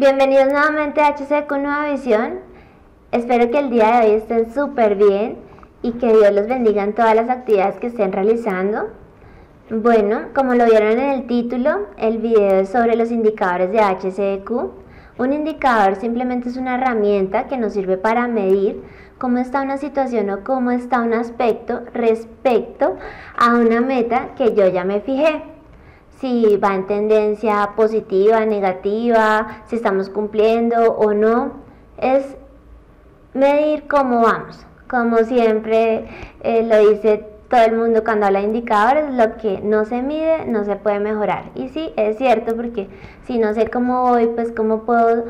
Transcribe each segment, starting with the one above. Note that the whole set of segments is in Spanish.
Bienvenidos nuevamente a HCQ Nueva Visión. Espero que el día de hoy estén súper bien y que Dios los bendiga en todas las actividades que estén realizando. Bueno, como lo vieron en el título, el video es sobre los indicadores de HCQ. Un indicador simplemente es una herramienta que nos sirve para medir cómo está una situación o cómo está un aspecto respecto a una meta que yo ya me fijé. Si va en tendencia positiva, negativa, si estamos cumpliendo o no. Es medir cómo vamos. Como siempre lo dice todo el mundo cuando habla de indicadores, lo que no se mide no se puede mejorar. Y sí, es cierto, porque si no sé cómo voy, pues cómo puedo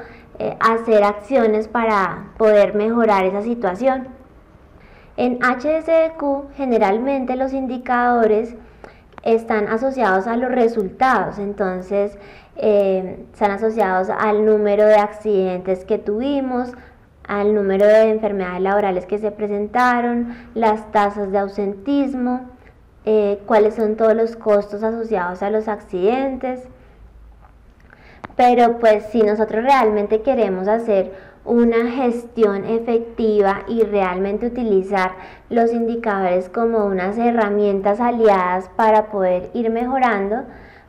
hacer acciones para poder mejorar esa situación. En HCQ generalmente los indicadores están asociados a los resultados, entonces están asociados al número de accidentes que tuvimos, al número de enfermedades laborales que se presentaron, las tasas de ausentismo, cuáles son todos los costos asociados a los accidentes. Pero pues si nosotros realmente queremos hacer una gestión efectiva y realmente utilizar los indicadores como unas herramientas aliadas para poder ir mejorando,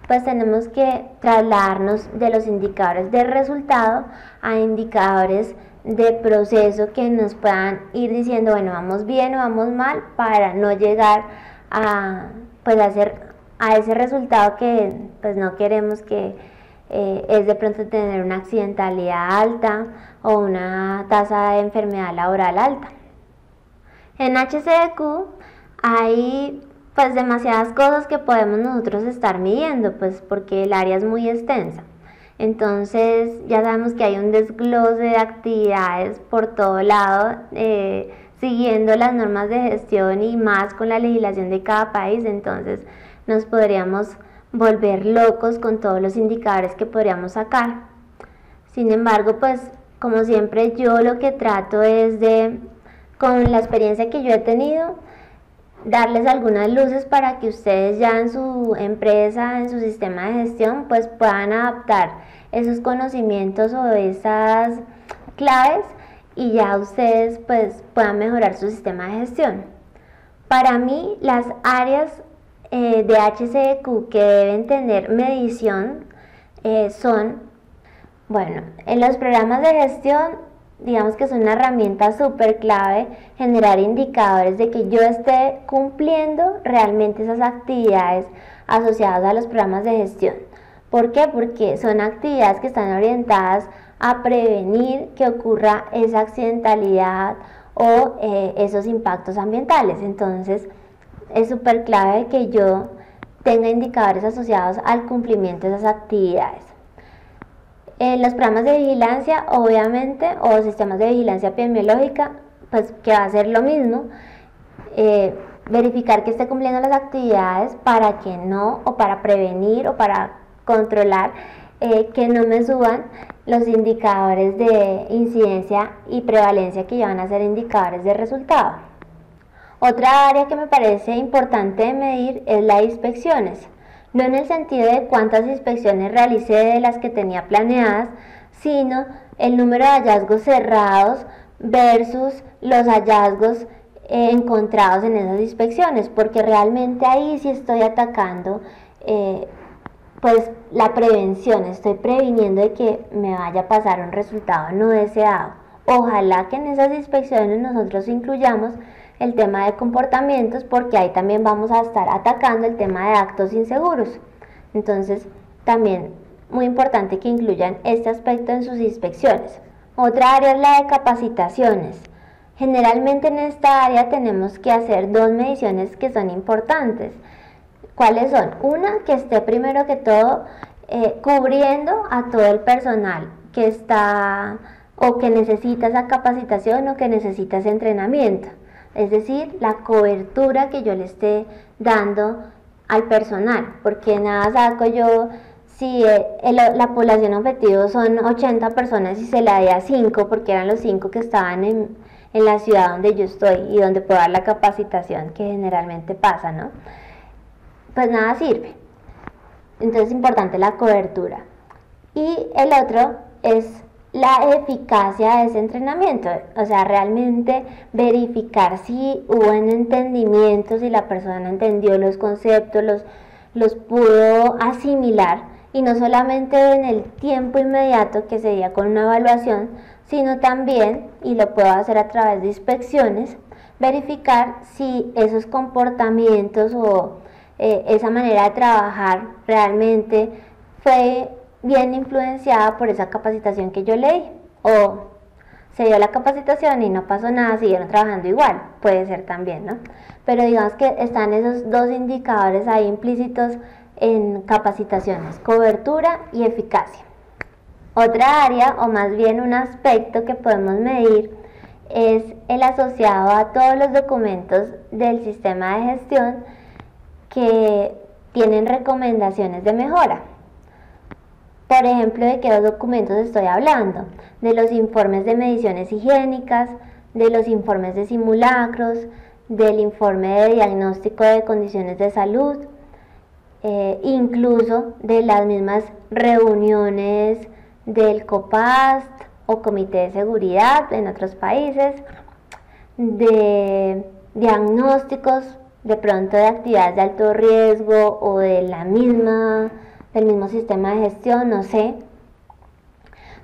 pues tenemos que trasladarnos de los indicadores de resultado a indicadores de proceso que nos puedan ir diciendo, bueno, vamos bien o vamos mal, para no llegar a ese resultado que pues no queremos, que es de pronto tener una accidentalidad alta o una tasa de enfermedad laboral alta. En HCQ hay pues demasiadas cosas que podemos nosotros estar midiendo, pues porque el área es muy extensa. Entonces ya sabemos que hay un desglose de actividades por todo lado, siguiendo las normas de gestión y más con la legislación de cada país. Entonces nos podríamos volver locos con todos los indicadores que podríamos sacar. Sin embargo, pues como siempre, yo lo que trato es de, con la experiencia que yo he tenido, darles algunas luces para que ustedes ya en su empresa, en su sistema de gestión, pues puedan adaptar esos conocimientos o esas claves y ya ustedes pues puedan mejorar su sistema de gestión. Para mí, las áreas de HCQ que deben tener medición son, bueno, en los programas de gestión, digamos que es una herramienta súper clave generar indicadores de que yo esté cumpliendo realmente esas actividades asociadas a los programas de gestión. ¿Por qué? Porque son actividades que están orientadas a prevenir que ocurra esa accidentalidad o esos impactos ambientales. Entonces, es súper clave que yo tenga indicadores asociados al cumplimiento de esas actividades. En los programas de vigilancia, obviamente, o sistemas de vigilancia epidemiológica, pues que va a ser lo mismo, verificar que esté cumpliendo las actividades para que no, o para prevenir, o para controlar que no me suban los indicadores de incidencia y prevalencia, que ya van a ser indicadores de resultado. Otra área que me parece importante de medir es las inspecciones. No en el sentido de cuántas inspecciones realicé de las que tenía planeadas, sino el número de hallazgos cerrados versus los hallazgos encontrados en esas inspecciones, porque realmente ahí sí estoy atacando pues la prevención, estoy previniendo de que me vaya a pasar un resultado no deseado. Ojalá que en esas inspecciones nosotros incluyamos el tema de comportamientos, porque ahí también vamos a estar atacando el tema de actos inseguros. Entonces, también muy importante que incluyan este aspecto en sus inspecciones. Otra área es la de capacitaciones. Generalmente en esta área tenemos que hacer dos mediciones que son importantes. ¿Cuáles son? Una, que esté primero que todo cubriendo a todo el personal que está o que necesita esa capacitación o que necesita ese entrenamiento. Es decir, la cobertura que yo le esté dando al personal, porque nada saco yo si la población objetivo son 80 personas y se la dé a 5, porque eran los 5 que estaban en la ciudad donde yo estoy y donde puedo dar la capacitación, que generalmente pasa, ¿no? Pues nada sirve. Entonces es importante la cobertura. Y el otro es la eficacia de ese entrenamiento, o sea, realmente verificar si hubo un entendimiento, si la persona entendió los conceptos, los pudo asimilar, y no solamente en el tiempo inmediato que sería con una evaluación, sino también, y lo puedo hacer a través de inspecciones, verificar si esos comportamientos o esa manera de trabajar realmente fue bien influenciada por esa capacitación que yo leí, o se dio la capacitación y no pasó nada, siguieron trabajando igual, puede ser también, ¿no? Pero digamos que están esos dos indicadores ahí implícitos en capacitaciones: cobertura y eficacia. Otra área, o más bien un aspecto que podemos medir, es el asociado a todos los documentos del sistema de gestión que tienen recomendaciones de mejora. Por ejemplo, ¿de qué documentos estoy hablando? De los informes de mediciones higiénicas, de los informes de simulacros, del informe de diagnóstico de condiciones de salud, incluso de las mismas reuniones del COPAST o Comité de Seguridad en otros países, de diagnósticos de pronto de actividades de alto riesgo o del mismo sistema de gestión, no sé.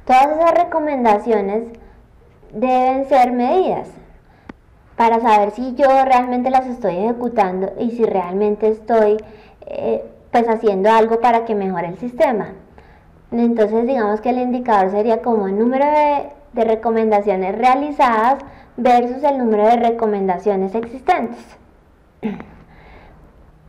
Todas esas recomendaciones deben ser medidas para saber si yo realmente las estoy ejecutando y si realmente estoy pues haciendo algo para que mejore el sistema. Entonces digamos que el indicador sería como el número de recomendaciones realizadas versus el número de recomendaciones existentes.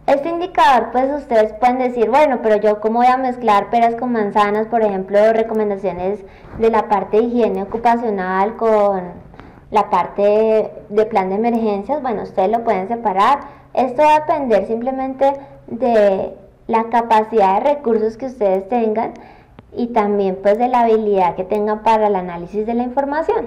Este indicador, pues ustedes pueden decir, bueno, pero yo cómo voy a mezclar peras con manzanas, por ejemplo, recomendaciones de la parte de higiene ocupacional con la parte de plan de emergencias. Bueno, ustedes lo pueden separar. Esto va a depender simplemente de la capacidad de recursos que ustedes tengan y también pues de la habilidad que tengan para el análisis de la información.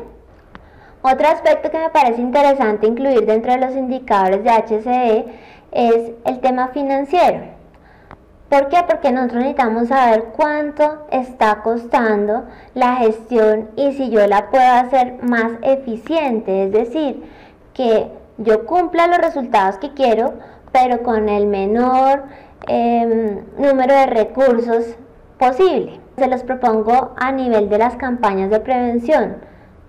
Otro aspecto que me parece interesante incluir dentro de los indicadores de HCE es el tema financiero. ¿Por qué? Porque nosotros necesitamos saber cuánto está costando la gestión y si yo la puedo hacer más eficiente, es decir, que yo cumpla los resultados que quiero, pero con el menor número de recursos posible. Se los propongo a nivel de las campañas de prevención.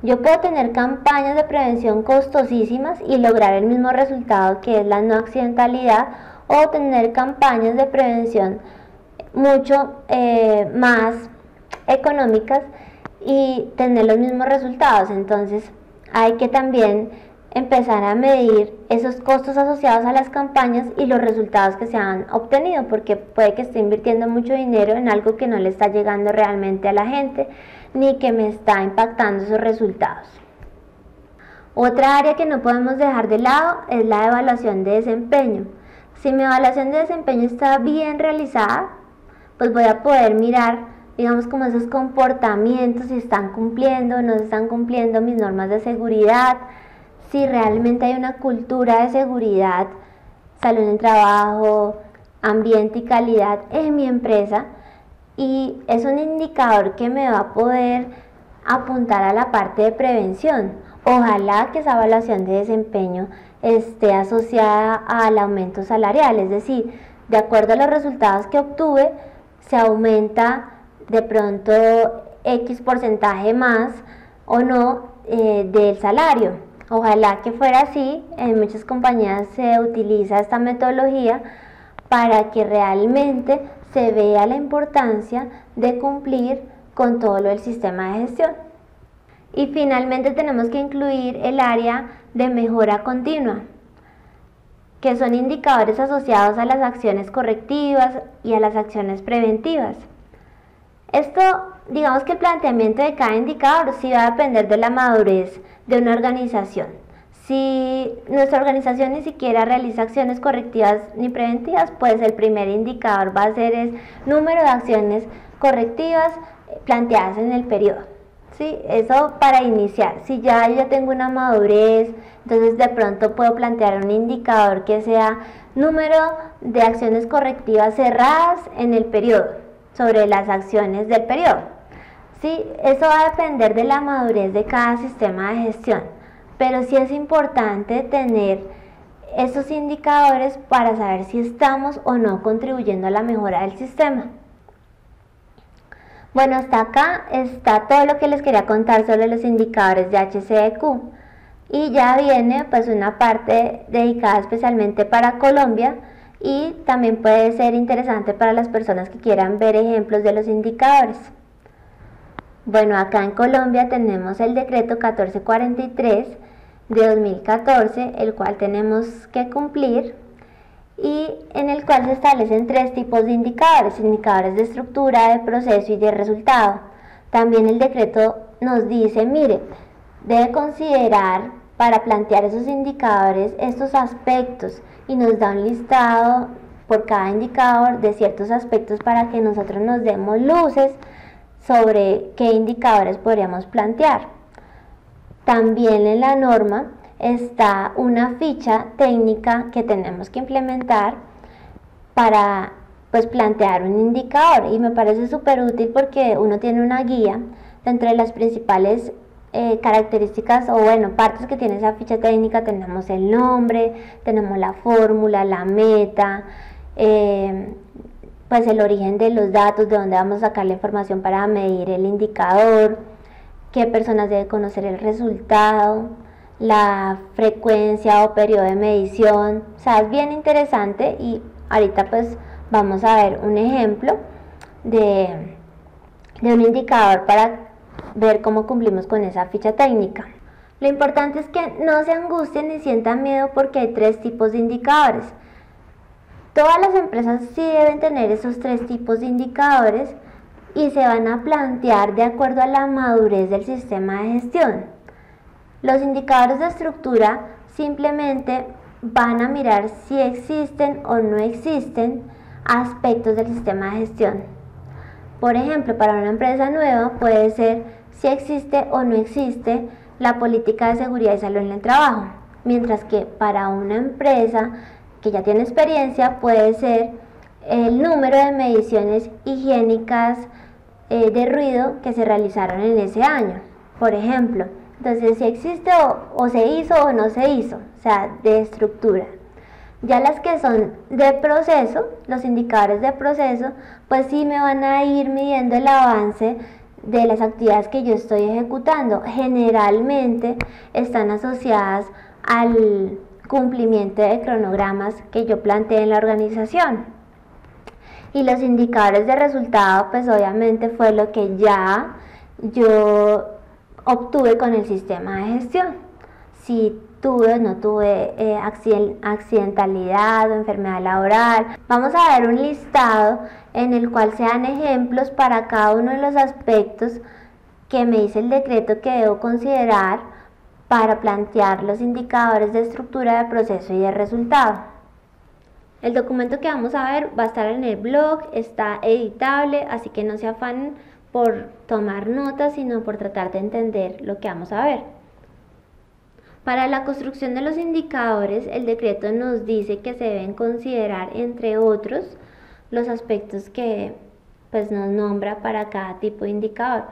Yo puedo tener campañas de prevención costosísimas y lograr el mismo resultado, que es la no accidentalidad, o tener campañas de prevención mucho más económicas y tener los mismos resultados. Entonces hay que también empezar a medir esos costos asociados a las campañas y los resultados que se han obtenido, porque puede que esté invirtiendo mucho dinero en algo que no le está llegando realmente a la gente ni que me está impactando esos resultados. Otra área que no podemos dejar de lado es la evaluación de desempeño. Si mi evaluación de desempeño está bien realizada, pues voy a poder mirar, digamos, como esos comportamientos, si están cumpliendo o no se están cumpliendo mis normas de seguridad, si realmente hay una cultura de seguridad, salud en el trabajo, ambiente y calidad en mi empresa, y es un indicador que me va a poder apuntar a la parte de prevención. Ojalá que esa evaluación de desempeño esté asociada al aumento salarial, es decir, de acuerdo a los resultados que obtuve, se aumenta de pronto X porcentaje más o no del salario. Ojalá que fuera así. En muchas compañías se utiliza esta metodología para que realmente se vea la importancia de cumplir con todo lo del sistema de gestión. Y finalmente tenemos que incluir el área de mejora continua, que son indicadores asociados a las acciones correctivas y a las acciones preventivas. Esto, digamos que el planteamiento de cada indicador sí va a depender de la madurez de una organización. Si nuestra organización ni siquiera realiza acciones correctivas ni preventivas, pues el primer indicador va a ser el número de acciones correctivas planteadas en el periodo. ¿Sí? Eso para iniciar. Si ya yo tengo una madurez, entonces de pronto puedo plantear un indicador que sea número de acciones correctivas cerradas en el periodo, sobre las acciones del periodo. Sí, eso va a depender de la madurez de cada sistema de gestión, pero sí es importante tener esos indicadores para saber si estamos o no contribuyendo a la mejora del sistema. Bueno, hasta acá está todo lo que les quería contar sobre los indicadores de HCEQ. Y ya viene pues una parte dedicada especialmente para Colombia y también puede ser interesante para las personas que quieran ver ejemplos de los indicadores. Bueno, acá en Colombia tenemos el decreto 1443 de 2014, el cual tenemos que cumplir y en el cual se establecen 3 tipos de indicadores: indicadores de estructura, de proceso y de resultado. También el decreto nos dice, mire, debe considerar para plantear esos indicadores estos aspectos y nos da un listado por cada indicador de ciertos aspectos para que nosotros nos demos luces sobre qué indicadores podríamos plantear. También en la norma está una ficha técnica que tenemos que implementar para pues plantear un indicador y me parece súper útil porque uno tiene una guía dentro de las principales características o bueno, partes que tiene esa ficha técnica. Tenemos el nombre, tenemos la fórmula, la meta, pues el origen de los datos, de dónde vamos a sacar la información para medir el indicador, qué personas deben conocer el resultado, la frecuencia o periodo de medición. O sea, es bien interesante y ahorita pues vamos a ver un ejemplo de un indicador para ver cómo cumplimos con esa ficha técnica. Lo importante es que no se angustien ni sientan miedo porque hay 3 tipos de indicadores. Todas las empresas sí deben tener esos 3 tipos de indicadores y se van a plantear de acuerdo a la madurez del sistema de gestión. Los indicadores de estructura simplemente van a mirar si existen o no existen aspectos del sistema de gestión. Por ejemplo, para una empresa nueva puede ser si existe o no existe la política de seguridad y salud en el trabajo, mientras que para una empresa que ya tiene experiencia puede ser el número de mediciones higiénicas de ruido que se realizaron en ese año, por ejemplo. Entonces, si existe o se hizo o no se hizo, o sea, de estructura. Ya las que son de proceso, los indicadores de proceso, pues sí me van a ir midiendo el avance de las actividades que yo estoy ejecutando. Generalmente están asociadas al cumplimiento de cronogramas que yo planteé en la organización. Y los indicadores de resultado, pues obviamente fue lo que ya yo obtuve con el sistema de gestión. Si tuve o no tuve accidentalidad o enfermedad laboral. Vamos a ver un listado en el cual se dan ejemplos para cada uno de los aspectos que me dice el decreto que debo considerar para plantear los indicadores de estructura, de proceso y de resultado. El documento que vamos a ver va a estar en el blog, está editable, así que no se afanen por tomar notas, sino por tratar de entender lo que vamos a ver. Para la construcción de los indicadores, el decreto nos dice que se deben considerar, entre otros, los aspectos que pues, nos nombra para cada tipo de indicador.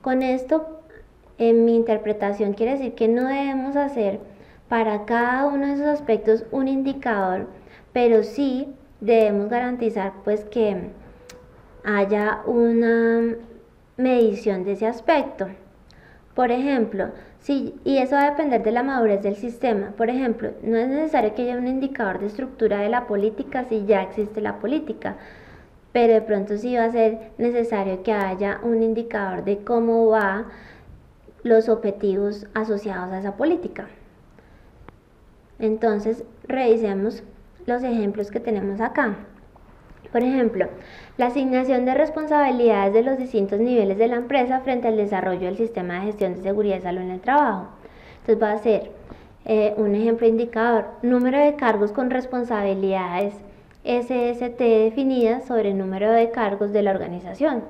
Con esto, en mi interpretación, quiere decir que no debemos hacer para cada uno de esos aspectos un indicador, pero sí debemos garantizar pues, que haya una medición de ese aspecto. Por ejemplo, y eso va a depender de la madurez del sistema. Por ejemplo, no es necesario que haya un indicador de estructura de la política si ya existe la política, pero de pronto sí va a ser necesario que haya un indicador de cómo van los objetivos asociados a esa política. Entonces, revisemos los ejemplos que tenemos acá. Por ejemplo, la asignación de responsabilidades de los distintos niveles de la empresa frente al desarrollo del sistema de gestión de seguridad y salud en el trabajo. Entonces va a ser un ejemplo indicador, número de cargos con responsabilidades SST definidas sobre el número de cargos de la organización.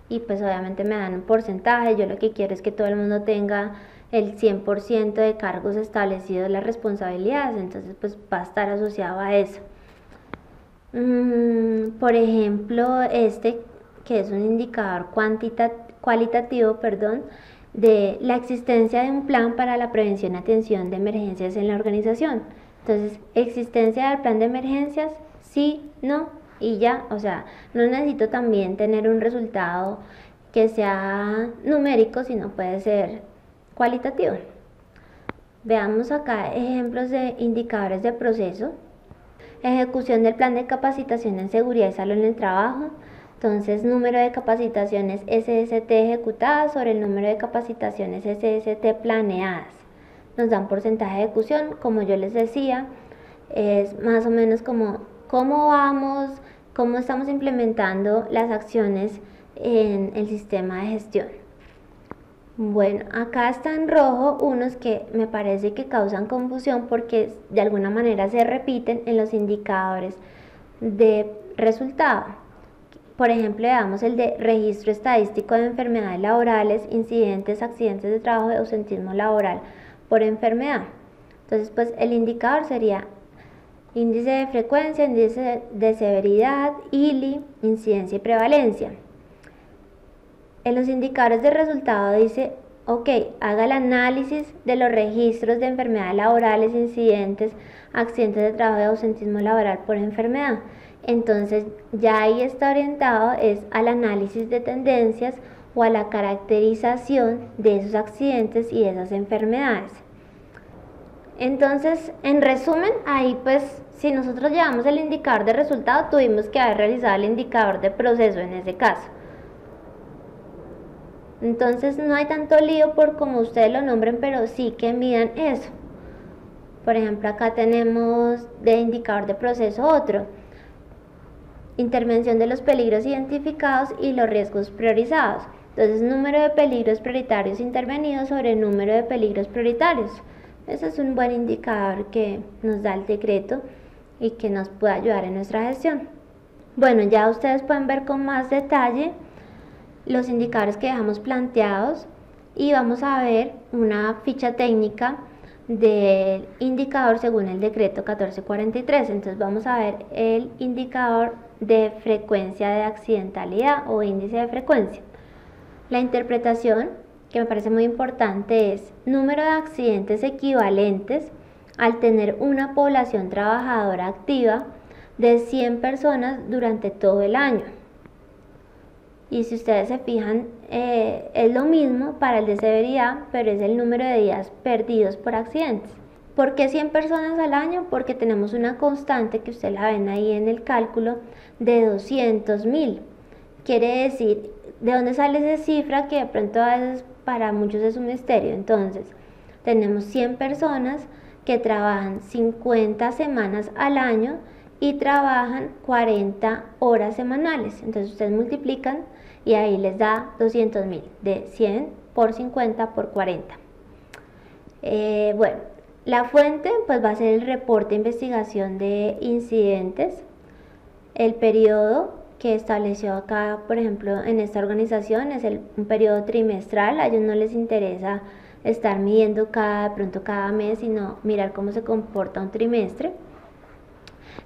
Y pues obviamente me dan un porcentaje, yo lo que quiero es que todo el mundo tenga el 100% de cargos establecidos en las responsabilidades, entonces pues va a estar asociado a eso. Por ejemplo, que es un indicador cualitativo, de la existencia de un plan para la prevención y atención de emergencias en la organización. Entonces, existencia del plan de emergencias, sí, no, y ya. O sea, no necesito también tener un resultado que sea numérico, sino puede ser cualitativo. Veamos acá ejemplos de indicadores de proceso. Ejecución del plan de capacitación en seguridad y salud en el trabajo. Entonces, número de capacitaciones SST ejecutadas sobre el número de capacitaciones SST planeadas. Nos dan porcentaje de ejecución. Como yo les decía, es más o menos como cómo vamos, cómo estamos implementando las acciones en el sistema de gestión. Bueno, acá está en rojo unos que me parece que causan confusión porque de alguna manera se repiten en los indicadores de resultado. Por ejemplo, veamos el de registro estadístico de enfermedades laborales, incidentes, accidentes de trabajo y ausentismo laboral por enfermedad. Entonces, pues el indicador sería índice de frecuencia, índice de severidad, ILI, incidencia y prevalencia. En los indicadores de resultado dice, ok, haga el análisis de los registros de enfermedades laborales, incidentes, accidentes de trabajo y ausentismo laboral por enfermedad. Entonces ya ahí está orientado es al análisis de tendencias o a la caracterización de esos accidentes y de esas enfermedades. Entonces, en resumen, ahí pues si nosotros llevamos el indicador de resultado, tuvimos que haber realizado el indicador de proceso en ese caso. Entonces no hay tanto lío por como ustedes lo nombren, pero sí que midan eso. Por ejemplo, acá tenemos de indicador de proceso otro. Intervención de los peligros identificados y los riesgos priorizados. Entonces, número de peligros prioritarios intervenidos sobre el número de peligros prioritarios. Ese es un buen indicador que nos da el decreto y que nos puede ayudar en nuestra gestión. Bueno, ya ustedes pueden ver con más detalle los indicadores que dejamos planteados y vamos a ver una ficha técnica del indicador según el decreto 1443. Entonces vamos a ver el indicador de frecuencia de accidentalidad o índice de frecuencia. La interpretación, que me parece muy importante, es número de accidentes equivalentes al tener una población trabajadora activa de 100 personas durante todo el año. Y si ustedes se fijan, es lo mismo para el de severidad, pero es el número de días perdidos por accidentes. ¿Por qué 100 personas al año? Porque tenemos una constante que ustedes la ven ahí en el cálculo de 200.000. Quiere decir, ¿de dónde sale esa cifra? Que de pronto a veces para muchos es un misterio. Entonces, tenemos 100 personas que trabajan 50 semanas al año y trabajan 40 horas semanales. Entonces ustedes multiplican y ahí les da 200.000, de 100 por 50 por 40. Bueno, la fuente pues va a ser el reporte de investigación de incidentes, el periodo que estableció acá, por ejemplo, en esta organización es un periodo trimestral. A ellos no les interesa estar midiendo de pronto cada mes, sino mirar cómo se comporta un trimestre.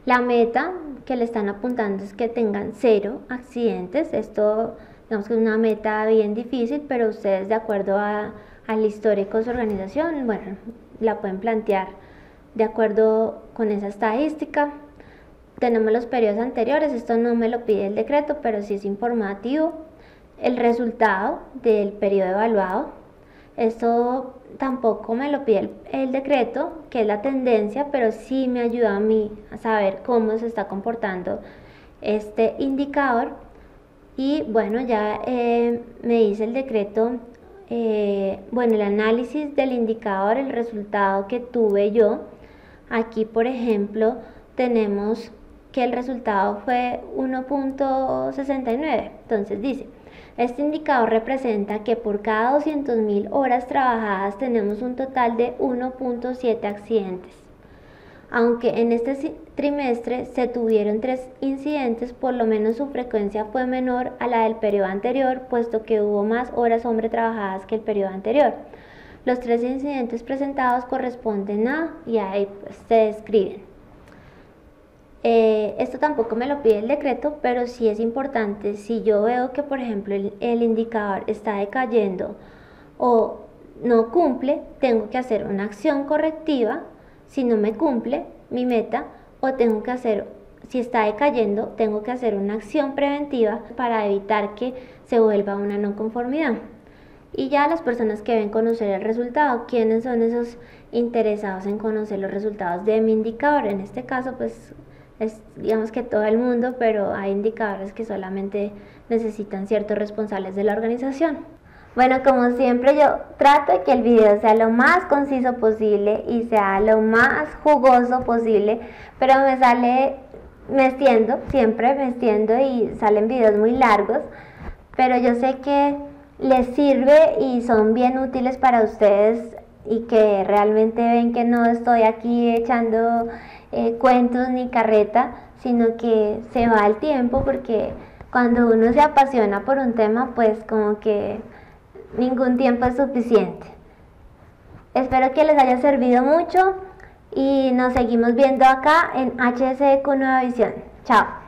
La meta que le están apuntando es que tengan 0 accidentes. Esto, digamos que es una meta bien difícil, pero ustedes de acuerdo al histórico de su organización, bueno, la pueden plantear de acuerdo con esa estadística. Tenemos los periodos anteriores, esto no me lo pide el decreto, pero sí es informativo. El resultado del periodo evaluado, esto tampoco me lo pide el decreto, que es la tendencia, pero sí me ayuda a mí a saber cómo se está comportando este indicador. Y bueno, ya me dice el decreto, bueno, el análisis del indicador, el resultado que tuve yo. Aquí, por ejemplo, tenemos que el resultado fue 1.69. Entonces dice, este indicador representa que por cada 200.000 horas trabajadas tenemos un total de 1.7 accidentes. Aunque en este trimestre se tuvieron 3 incidentes, por lo menos su frecuencia fue menor a la del periodo anterior, puesto que hubo más horas hombre trabajadas que el periodo anterior. Los 3 incidentes presentados corresponden a, y ahí pues, se describen. Esto tampoco me lo pide el decreto, pero sí es importante. Si yo veo que, por ejemplo, el indicador está decayendo o no cumple, tengo que hacer una acción correctiva si no me cumple mi meta, o tengo que hacer, si está decayendo, tengo que hacer una acción preventiva para evitar que se vuelva una no conformidad. Y ya las personas que deben conocer el resultado, ¿quiénes son esos interesados en conocer los resultados de mi indicador? En este caso, pues es, digamos que todo el mundo, pero hay indicadores que solamente necesitan ciertos responsables de la organización. Bueno, como siempre, yo trato de que el video sea lo más conciso posible y sea lo más jugoso posible, pero me extiendo, siempre me extiendo y salen videos muy largos, pero yo sé que les sirve y son bien útiles para ustedes, y que realmente ven que no estoy aquí echando cuentos ni carreta, sino que se va el tiempo, porque cuando uno se apasiona por un tema, pues como que ningún tiempo es suficiente. Espero que les haya servido mucho y nos seguimos viendo acá en HSQ Nueva Visión. Chao.